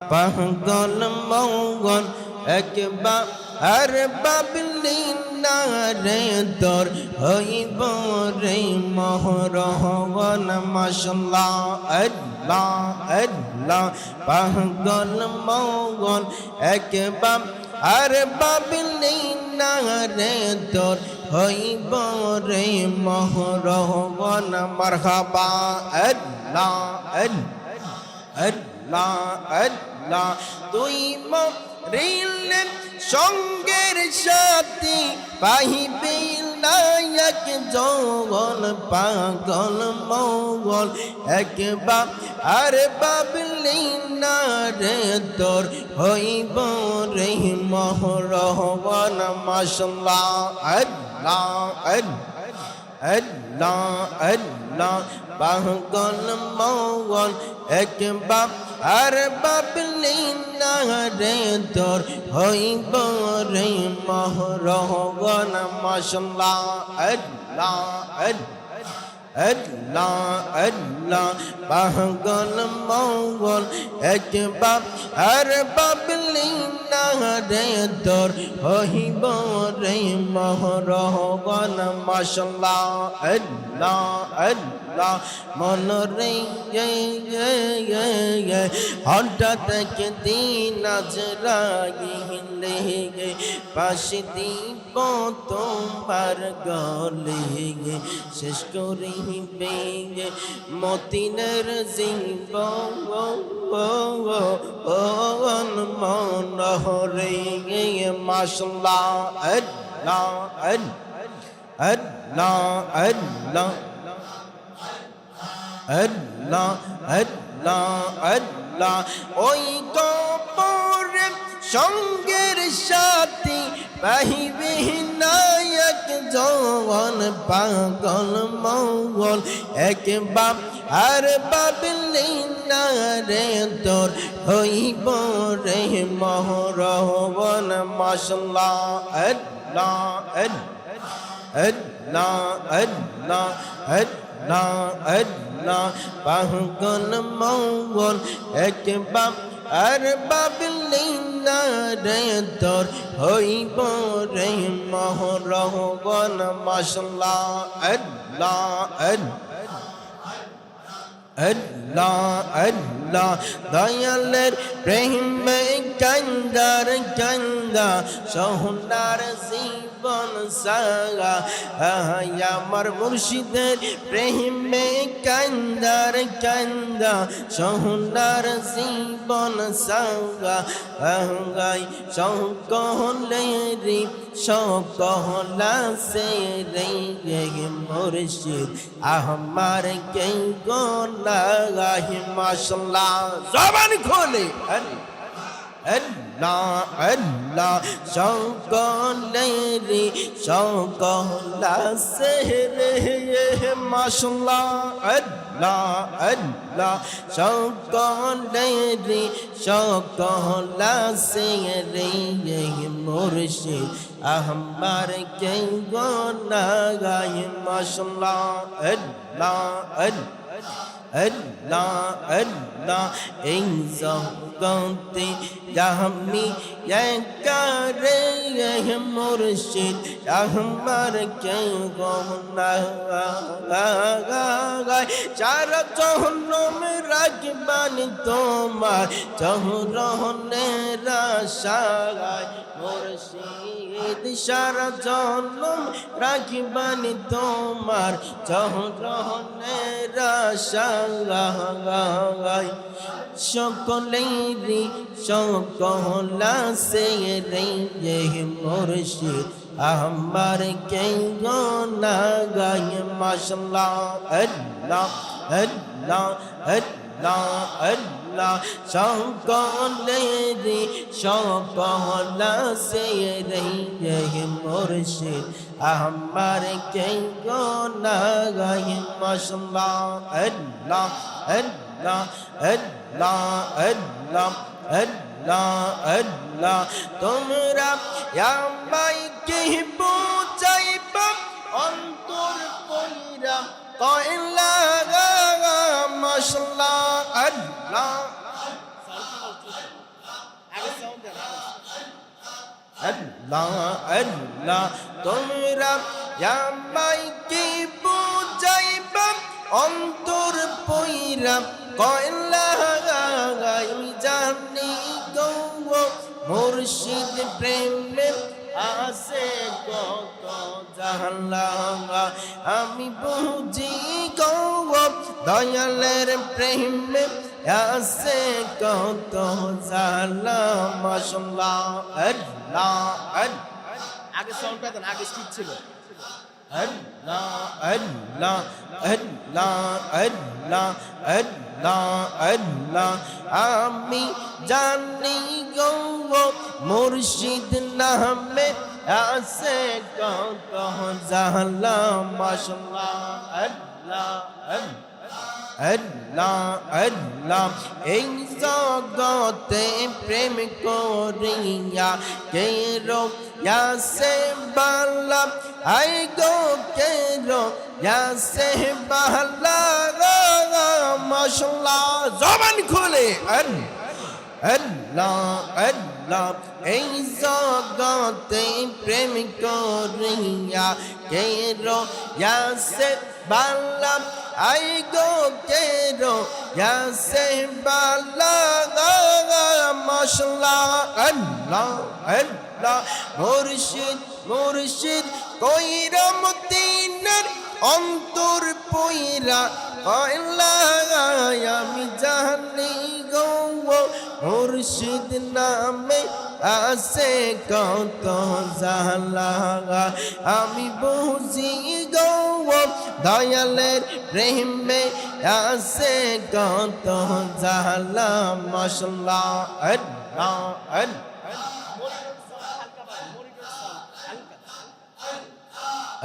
পাগল মঙ্গল একবার আর বাবলি না রে তোর হইব রে মহরহবন মাশাল্লাহ আল্লাহ আল্লাহ পাগল মঙ্গল একবার আর বাবলি না রে তোর হইব রে মহরহবন মারহাবা আল্লাহ আল্লাহ আল্লাহ তুই মরিলে সঙ্গের সাথী পাহিবে নায়ক যৌবন পাগল মঙ্গল একবার আর বাবলি না রে তোর হইব রে মহরহবন মাশাল্লাহ আল্লাহ আল্লাহ আল্লাহ পাগল মঙ্গল একবার আর বাবলি না রে তোর হইব রে মহরহবন মাশাল্লাহ আল্লাহ আল্লাহ আল্লাহ পাগল মঙ্গল একবার আর বাবলি না রে তোর হইব রে মহরহবন মাশাল্লাহ আল্লাহ আল্লাহ মন রে হঠাৎ একদিন আজরাইলে পাশে দিব তোমার গলে শেষ করিবে মতিনের জীবন মন রে মাশাল্লাহ আল্লাহ আল্লাহ আল্লাহ আল্লাহ আল্লাহ আল্লাহ ওই কবরে সঙ্গের সাথী পাহিবে নায়ক যৌবন পাগল মঙ্গল একবার আর বাবলি না রে তোর হইব রে মহরহবন মাশাল্লাহ আল্লাহ আল্লাহ আল্লাহ আল্লাহ আল্লাহ পাগল মঙ্গল একবার আর বাবলি না রে তোর হইব রে মহরহবন মাশাল্লাহ আল্লাহ আল্লাহ আল্লাহ দয়ালের প্রেমে কান্দার কান্দা সোহনার জীবন সাগা আমার মুর্শিদের প্রেমে কান্দার কান্দা সোহনার জীবন সাগা গাই সকলেরি সকলা সে রে মুর্শিদ আমার কে গোলাহি মাশাল্লাহ জবান খোলে আল্লাহ আল্লাহ সকলেরি সকলা সে রে মাশাল্লাহ আল্লাহ আল্লাহ সকলেরি সকলা সে রে মুর্শিদ আমার কে গোলাহি মাশাল্লাহ আল্লাহ আল্লাহ আল্লাহ এই জগতে আমি একারে মুর্শিদ আমার কে গোলাগায় চার জহন্নম রাখবানি তোমার চহরনের আশায় মুর্শিদ সারা জন্ম রাখবানি তোমার চহরনের আশায় সকলেরি সকলা সে রে মুর্শিদ আমার কে গোলাগায় মাশাল্লাহ আল্লাহ আল্লাহ আল্লাহ আল্লাহ সকলেরি সকলা সে রে মুর্শিদ আমার কে গোলাগায় মাশাল্লাহ আল্লাহ আল্লাহ আল্লাহ আল্লাহ আল্লাহ আল্লাহ তোমরা আমায় কে বুঝাইবা অন্তর কইরা কইলা মাশাল্লাহ আল্লাহ আল্লাহ আল্লাহ তোমরা আমাকে বুঝাইবা অন্তর পইরা কয়লা আমি জানি গো মুর্শিদ প্রেমে আছে কত জানলা আমি বুঝি গো দয়ালের প্রেমে আছে কত জানলা মাশাআল্লাহ আল্লাহ আগে সাউন্ড পেতেন আগে ঠিক ছিল আল্লাহ আল্লাহ আল্লাহ আল্লাহ আল্লাহ আল্লাহ আমি জানি গো মুর্শিদ নামে আছে কত জানলা মাশাআল্লাহ আল্লাহ আল্লাহ আল্লাহ এই জগতে প্রেম করিয়া কে রোয়াসে বালা আই গো কে রোয়াসে বালা মাশাআল্লাহ জবান খুলে আল্লাহ আল্লাহ এই জগতে প্রেম করিয়া কে রোয়াসে বালা আই গো কেরো ইয়াসে বালা মাশাআল্লাহ আল্লাহ আল্লাহ মুর্শিদ মুর্শিদ কইরা মদিনার অন্তর পইরা কয়লা আমি জানি গো মুর্শিদ নামে আছে কত জালা আমি বুঝি গো দয়ালের প্রেমে আছে কত জালা মাশাআল্লাহ আল্লাহ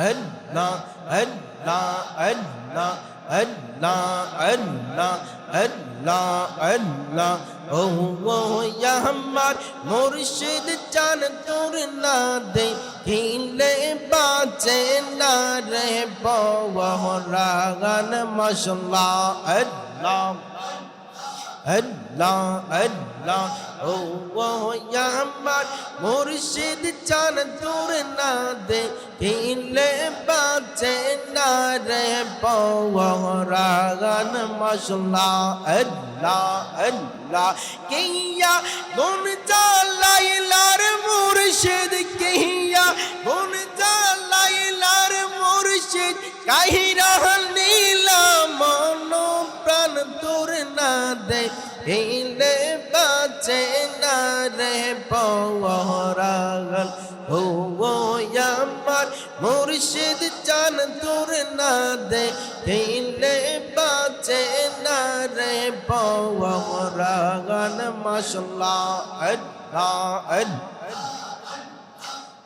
আল্লাহ আল্লাহ আল্লাহ আল্লাহ আল্লাহ আল্লাহ আল্লাহ ও আমার মুর্শিদ চান তোর না দেখিলে বাঁচে না রে বহরাগান মাশাআল্লাহ আল্লাহ আল্লাহ আল্লাহ ও আমার মুর্শিদ চান তোর না দেখিলে বাঁচে না রে বহরাগান মাশাআল্লাহ আল্লাহ আল্লাহ কিয়া গুন জালাইলার মুর্শিদ কিয়া গুন জালাইলার মুর্শিদ কাহিরা নীলা মন প্রাণ তোর না দেখিলে বাঁচে না রে বহরাগান ও আমার মুর্শিদ চান তোর না দেখিলে বাঁচে না রে বহরাগান মাশাআল্লাহ আল্লাহ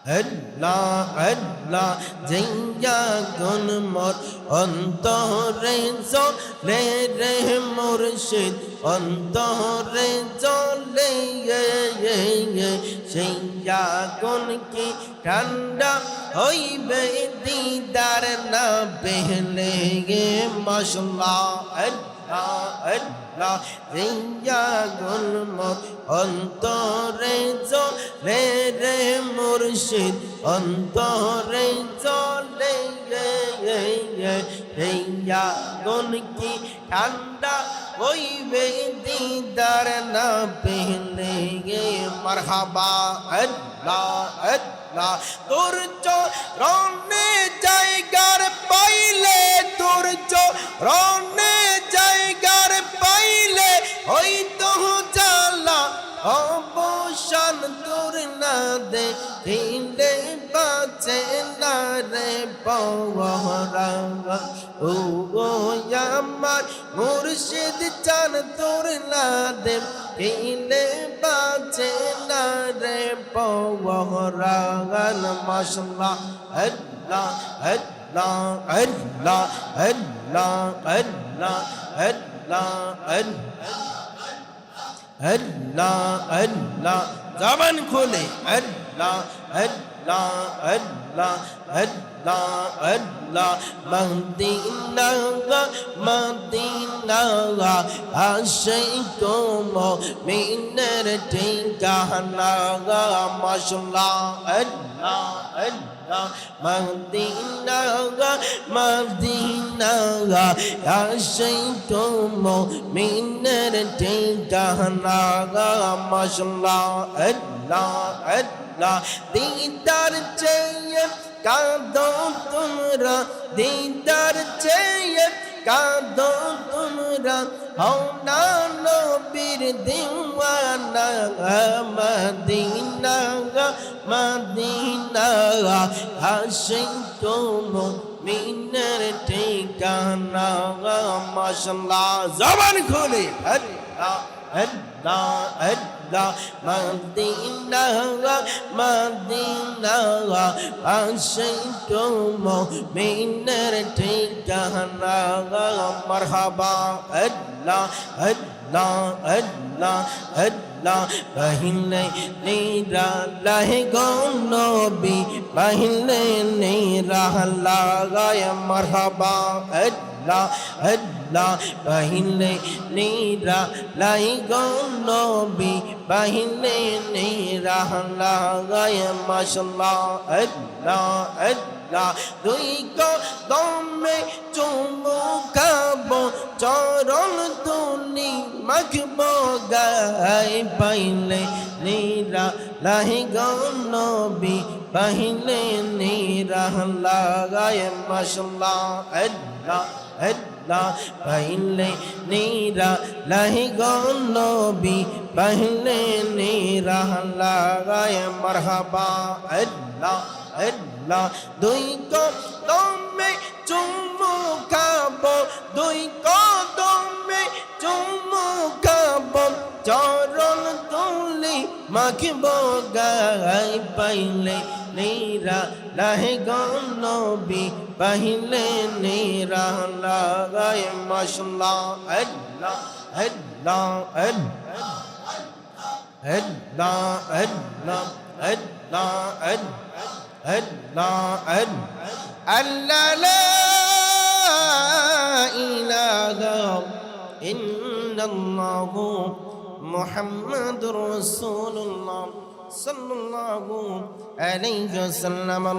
আল্লাহ আল্লাহ জিয়া গুন মোর অন্তরে চলে রে মুর্শিদ অন্তরে চলে জিয়া গুন কি ঠান্ডা হইবে দিদার না পেলে মাশাআল্লাহ আল্লাহ আল্লাহ জিয়া গুন মোর অন্তরে চলে রে মুর্শিদ অন্তরে চলে জিয়া গুন কি ঠান্ডা হইবে দিদার না পেলে মারহাবা আল্লাহ আল্লাহ তোর চরণে জায়গার পাইলে তোর চরণে জায়গার পাইলে ওই তো জালা অবসান তোর না দেখিলে বাঁচে না রে বহরাগান ও আমার মুর্শিদ চান তোর না দেখিলে বাঁচে না রে বহরাগান মাশাআল্লাহ আল্লাহ আল্লাহ আল্লাহ আল্লাহ আল্লাহ আল্লাহ আল্লাহ আল্লাহ জবান খুলে আল্লাহ আল্লাহ আল্লাহ আল্লাহ আল্লাহ মদিনা মদিনা আশিক মুমিনের ঠিকানা রাহনা মাশাআল্লাহ আল্লাহ আল্লাহ মদিনা মদিনা আশিকু মুমিনের ঠিকানা মাশাআল্লাহ আল্লাহ আল্লাহ দিদার চেয়ে কাঁদো তোমরা দিদার চেয়ে কাঁদো তোমরা হও না নবীর দিওয়ানা মদিনা মদিনা আশিকু মুমিনের ঠিকানা মাশাআল্লাহ জবান খুলে আল্লাহ আল্লাহ আল্লাহ মদিনা মদিনা আশিকু মুমিনের ঠিকানা মারহাবা আল্লাহ আল্লাহ আল্লাহ আল্লাহ পহিলে নিরা লাহে গো নবী পহিলে নিরা লাগায় মারহাবা আল্লাহ আল্লাহ পহিলে নিরা লাই গো নবী পহিলে নিরা লাগায় মাশাআল্লাহ আল্লাহ আল্লাহ দুই কদমে চুমু খাবো চরণ তুলি মাখবো গায়ে পাইলে নিরা লাহি গো নবী পহিলে নিরা লাগায় মাশাআল্লাহ আল্লাহ আল্লাহ পহিলে নিরা লাহি গো নবী পহিলে নিরা লাগায় মারহাবা আল্লাহ আল্লাহ দুই কদমে চুমু খাবো দুই কদমে চুমু খাবো চরণ তুলি মাখবো গায়ে পাইলে নিরা লাহে গো নবী পহিলে নিরা লাগায় মাশাআল্লাহ আল্লাহ আল্লাহ আল্লাহ আল্লাহ আল্লাহ আল্লাহ লা ইলাহা ইল্লাল্লাহু মুহাম্মাদুর রাসূলুল্লাহ সাল্লাল্লাহু আলাইহি ওয়াসাল্লাম